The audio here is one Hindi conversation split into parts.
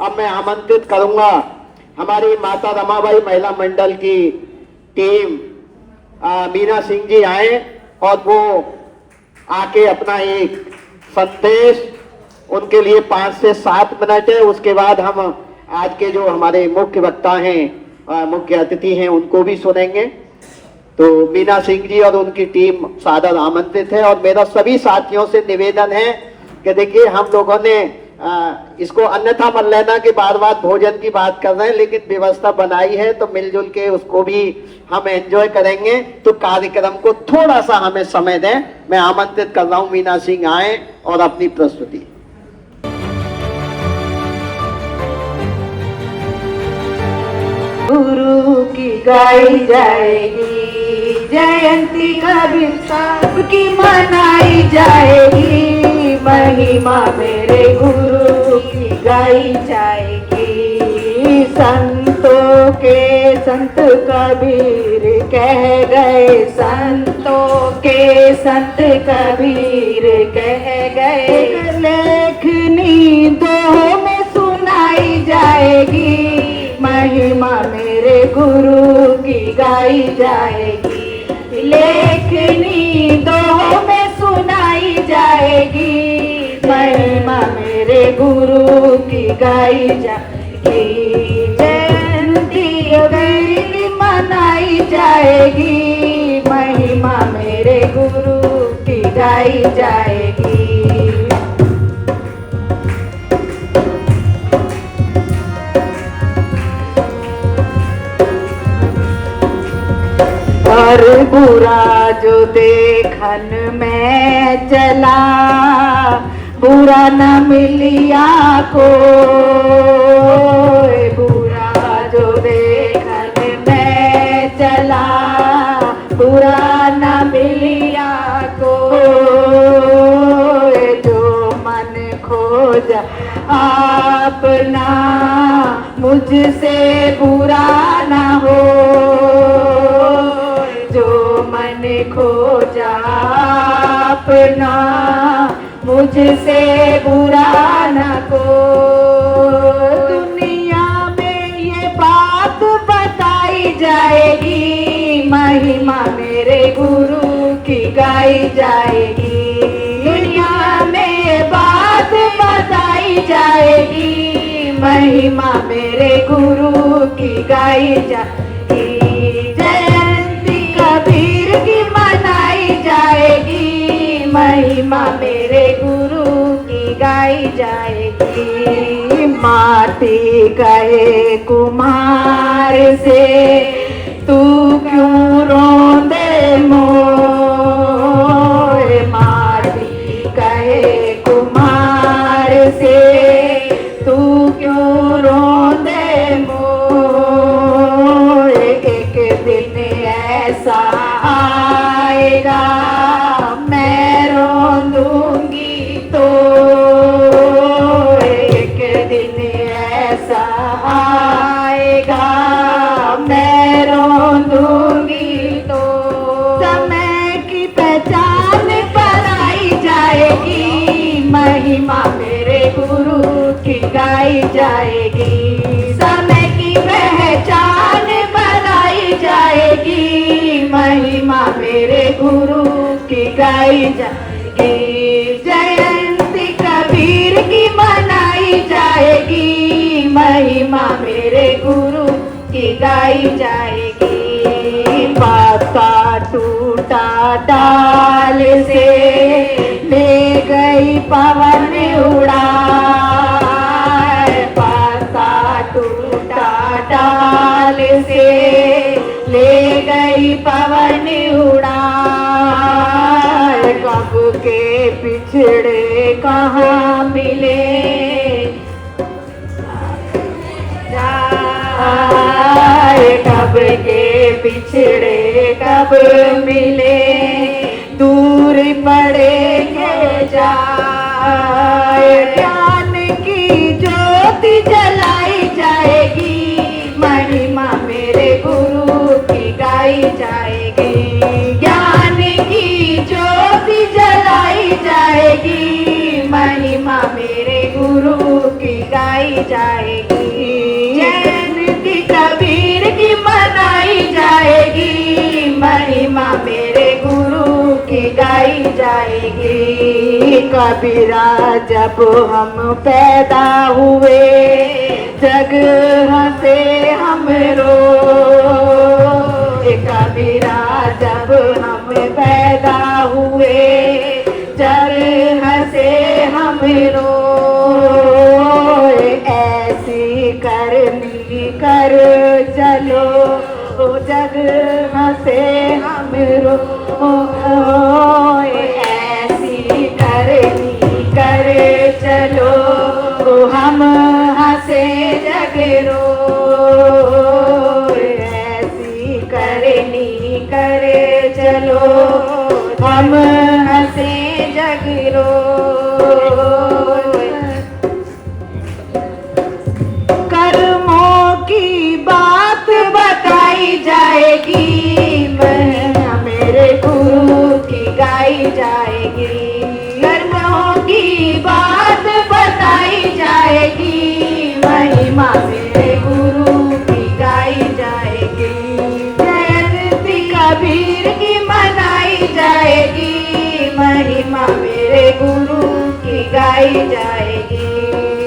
अब मैं आमंत्रित करूंगा हमारी माता रमाबाई महिला मंडल की टीम मीना सिंह जी आए और वो आके अपना एक संदेश, उनके लिए 5 से 7 मिनट है। उसके बाद हम आज के जो हमारे मुख्य वक्ता हैं, मुख्य अतिथि हैं, उनको भी सुनेंगे। तो मीना सिंह जी और उनकी टीम सादर आमंत्रित है। और मेरा सभी साथियों से निवेदन है कि देखिए, हम लोगों ने इसको अन्यथा मत लेना कि बार बार भोजन की बात कर रहे हैं, लेकिन व्यवस्था बनाई है तो मिलजुल के उसको भी हम एंजॉय करेंगे। तो कार्यक्रम को थोड़ा सा हमें समय दें। मैं आमंत्रित कर रहा हूं मीना सिंह आए और अपनी प्रस्तुति। गुरु की गाई जाएगी जयंती, कबीर साहब की मनाई जाएगी महिमा, मेरे गुरु की गाई जाएगी। संतों के संत कबीर कह गए, संतों के संत कबीर कह गए। लेखनी दोहों में सुनाई जाएगी महिमा, मेरे गुरु की गाई जाएगी। लेखनी दोहों में सुनाई जाएगी महिमा, मेरे गुरु की गाई जाएगी। जयंती कबीर की मनाई जाएगी महिमा, मेरे गुरु की गाई जाएगी। और बुरा जो देखन में चला, बुरा न मिलिया को। बुरा जो देखन में चला, बुरा न मिलिया को। जो मन खोजा अपना, मुझसे बुरा न हो। खोजा अपना, मुझसे बुरा न को। दुनिया में ये बात बताई जाएगी महिमा, मेरे गुरु की गाई जाएगी। दुनिया में बात बताई जाएगी महिमा, मेरे गुरु की गाई जाएगी। कबीर की मनाई जाएगी महिमा, मेरे गुरु की गाई जाएगी। माटी कहे कुमार से, तू क्यों रोंदे मोए। माटी कहे कुमार से, तू क्यों रोंदे मोए। एक दिन ऐसा आएगा, मैं रोंदूंगी तो। एक दिन ऐसा आएगा, मैं रोंदूंगी तो। समय की पहचान बनाई जाएगी महिमा, मेरे गुरु की गाई जाएगी। समय की पहचान बनाई जाएगी महिमा, मेरे गुरु की गाई जाएगी। जयंती कबीर की मनाई जाएगी महिमा, मेरे गुरु की गाई जाएगी। पाता टूटा डाल से, ले गई पवन उड़ा। पाता टूटा डाल से, ले गई पवन उड़ा। कब के पिछड़े कहाँ मिले, कब के पिछड़े कब मिले, दूर पड़ेंगे जाए। ज्ञान की ज्योति जलाई जाएगी महिमा, मेरे गुरु की गाई जाएगी। ज्ञान की ज्योति जलाई जाएगी महिमा, मेरे गुरु की गाई जाएगी। जाएगी, जयंती कबीर की मनाई जाएगी, महिमा मेरे गुरु की गाई जाएगी। कबीरा जब हम पैदा हुए, जग हंसे हम रोए। कबीरा जब हम पैदा हुए, जग हंसे हम रोए। ऐसी करनी कर चलो, जग हंसे हम रोए। ऐसी करनी कर चलो, हम हंसे जग रोए। ऐसी करनी कर चलो, हम हंसे जग रोए। कर्मों की बात बताई जाएगी, महिमा मेरे गुरु की गाई जाएगी। कर्मों की बात बताई जाएगी, महिमा मेरे गुरु की गाई जाएगी। जयंती कबीर की मनाई जाएगी, महिमा मेरे गुरु की गाई जाएगी।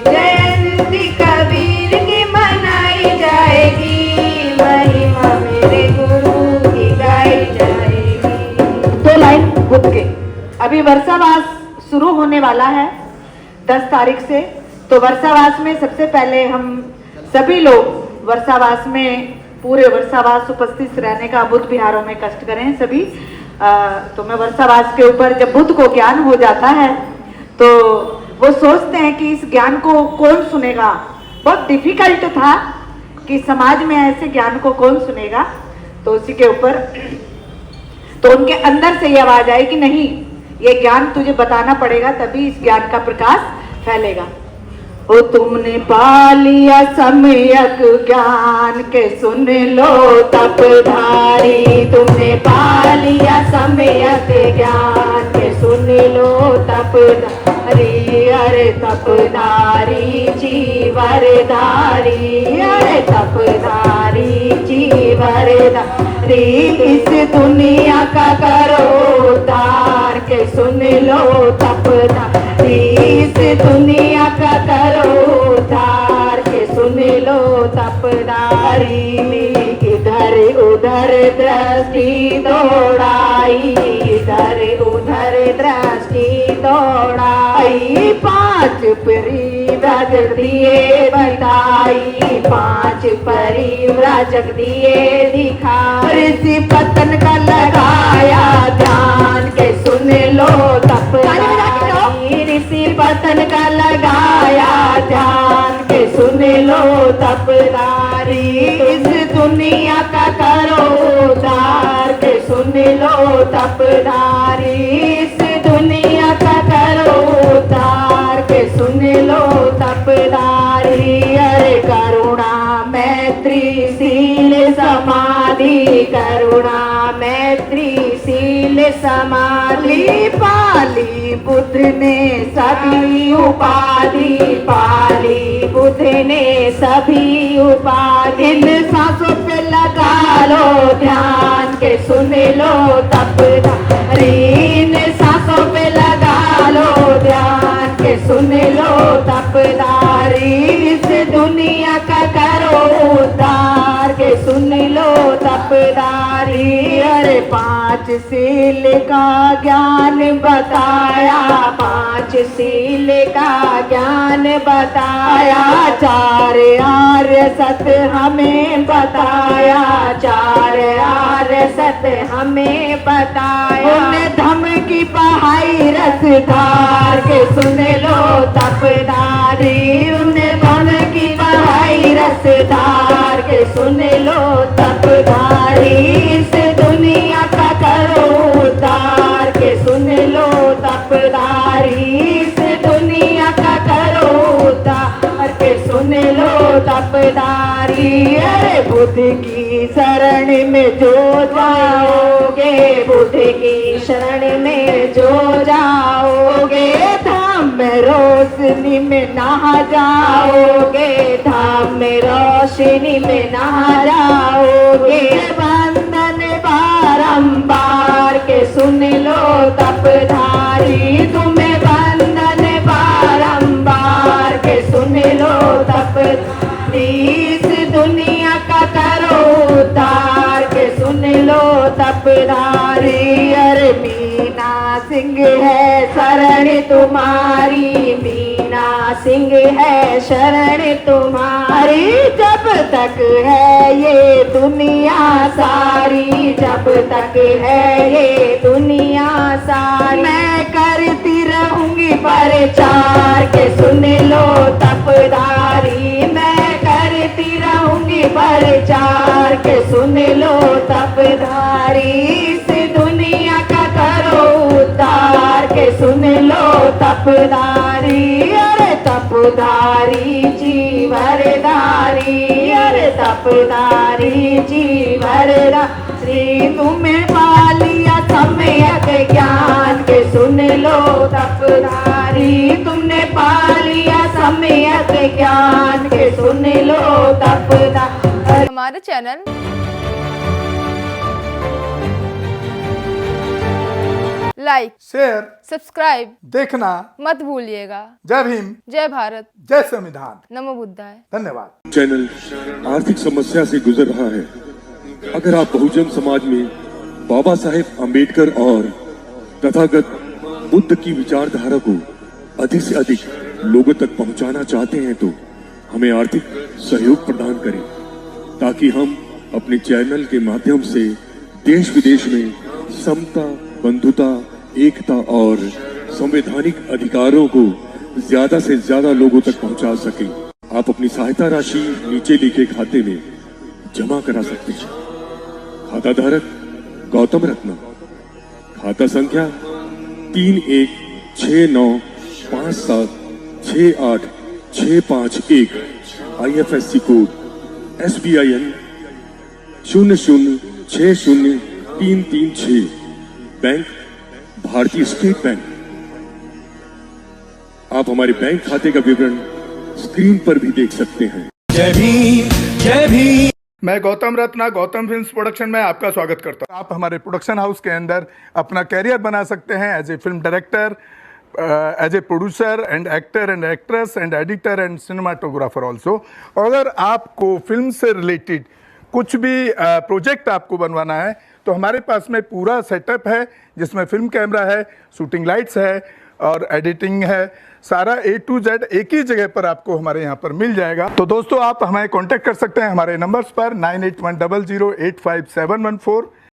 जयंती कबीर की मनाई जाएगी, महिमा मेरे गुरु की गाई जाएगी। 2 लाइन बुक के। अभी वर्षावास शुरू होने वाला है 10 तारीख से। तो वर्षावास में सबसे पहले हम सभी लोग वर्षावास में पूरे वर्षावास उपस्थित रहने का बुद्ध विहारों में कष्ट करें सभी। तो मैं वर्षावास के ऊपर, जब बुद्ध को ज्ञान हो जाता है तो वो सोचते हैं कि इस ज्ञान को कौन सुनेगा। बहुत डिफिकल्ट था कि समाज में ऐसे ज्ञान को कौन सुनेगा। तो उसी के ऊपर तो उनके अंदर से ये आवाज आई कि नहीं, ये ज्ञान तुझे बताना पड़ेगा, तभी इस ज्ञान का प्रकाश फैलेगा। ओ तुमने पा लिया सम्यक ज्ञान के सुन लो तपधारी, तुमने पा लिया सम्यक ज्ञान के सुन लो तपधारी। अरे तपधारी जीवरधारी, अरे तपधारी जीवरधारी, इस दुनिया का करो उद्धार के सुन लो तपधारी। इस दुनिया का करो उद्धार के सुन लो तपधारी। इधर उधर दृष्टि दौड़ाई, इधर उधर दृष्टि दौड़ाई। 5 परिव्राजक दिए बताई, 5 परिव्राजक दिए दिखा। ऋषि पतन का लगाया ध्यान के सुन लो तपधारी। ऋषि पतन का लगाया ध्यान के सुन लो तपधारी। इस दुनिया का करो उद्धार के सुन लो तपधारी। इस दुनिया का करो उद्धार के सुन लो तपधारी। अरे करुणा मैत्री शील समाधि, करुणा मैत्री शील समाधि। पाली बुद्ध ने सभी उपाधि, पाली बुद्ध ने सभी उपाधि। इन सांसों पे लगा लो ध्यान के सुन लो तपधारी। इन सांसों पे लगा लो ध्यान के सुन लो तपधारी। इस दुनिया का करो उद्धार के सुन लो तपधारी। अरे 5 शील का ज्ञान बताया, 5 शील का ज्ञान बताया। 4 आर्य सत्य हमें बताया, 4 आर्य सत्य हमें बताया। उन्हें धम की पहाई रसधार के सुन लो तपधारी। उन्हें धम की पहाई रसधार के सुन लो तपधारी। इस दुनिया का करो उद्धार के सुन लो तपधारी। इस दुनिया का करो उद्धार के सुन लो तपधारी। अरे बुद्ध की शरण में जो जाओगे, बुद्ध की शरण में जो जाओगे, धाम में में रोशनी में नहा जाओगे, धाम में रोशनी में नहा जाओगे। बंधन बारंबार के सुन लो तपधारी, तुम्हें बंधन बारंबार के सुन लो तपधारी। इस दुनिया का करो उद्धार के सुन लो तपधारी। अरे मीना सिंह है शरण तुम्हारी, मीना सिंह है शरण तुम्हारी। जब तक है ये दुनिया सारी, जब तक है ये दुनिया सारी, मैं करती रहूंगी प्रचार के सुन लो तपधारी। मैं करती रहूंगी प्रचार के सुन लो तपधारी। इस दुनिया का करो उद्धार के सुन लो तपधारी। अरे तपधारी जी वरदारी, अरे तपधारी जी वरदारी। तुम्हें पा लिया सम्यक ज्ञान के सुन लो तपधारी। तुमने पा लिया सम्यक ज्ञान के सुन लो तपधारी। हमारे चैनल लाइक, शेयर, सब्सक्राइब देखना मत भूलिएगा। जय भीम, जय भारत, जय संविधान। नमो बुद्धाय। धन्यवाद। चैनल आर्थिक समस्या से गुजर रहा है। अगर आप बहुजन समाज में बाबा साहेब अम्बेडकर और तथागत बुद्ध की विचारधारा को अधिक से अधिक लोगों तक पहुंचाना चाहते हैं तो हमें आर्थिक सहयोग प्रदान करें, ताकि हम अपने चैनल के माध्यम से देश विदेश में समता, बंधुता, एकता और संवैधानिक अधिकारों को ज्यादा से ज्यादा लोगों तक पहुंचा सकें। आप अपनी सहायता राशि नीचे लिखे खाते में जमा करा सकते हैं। खाता धारक गौतम रत्न, खाता संख्या 316957686551, IFSC कोड SBIN 0060336, बैंक भारतीय स्टेट बैंक। आप हमारे बैंक खाते का विवरण स्क्रीन पर भी देख सकते हैं। जय भीम, जय भीम। मैं गौतम रत्ना गौतम फिल्म्स प्रोडक्शन में आपका स्वागत करता हूं। आप हमारे प्रोडक्शन हाउस के अंदर अपना कैरियर बना सकते हैं as a film director, as a producer and actor and actress and editor and cinematographer also. अगर आपको फिल्म से रिलेटेड कुछ भी प्रोजेक्ट आपको बनवाना है तो हमारे पास में पूरा सेटअप है, जिसमें फिल्म कैमरा है, शूटिंग लाइट्स है और एडिटिंग है। सारा A to Z एक ही जगह पर आपको हमारे यहाँ पर मिल जाएगा। तो दोस्तों, आप हमें कांटेक्ट कर सकते हैं हमारे नंबर्स पर 9810085714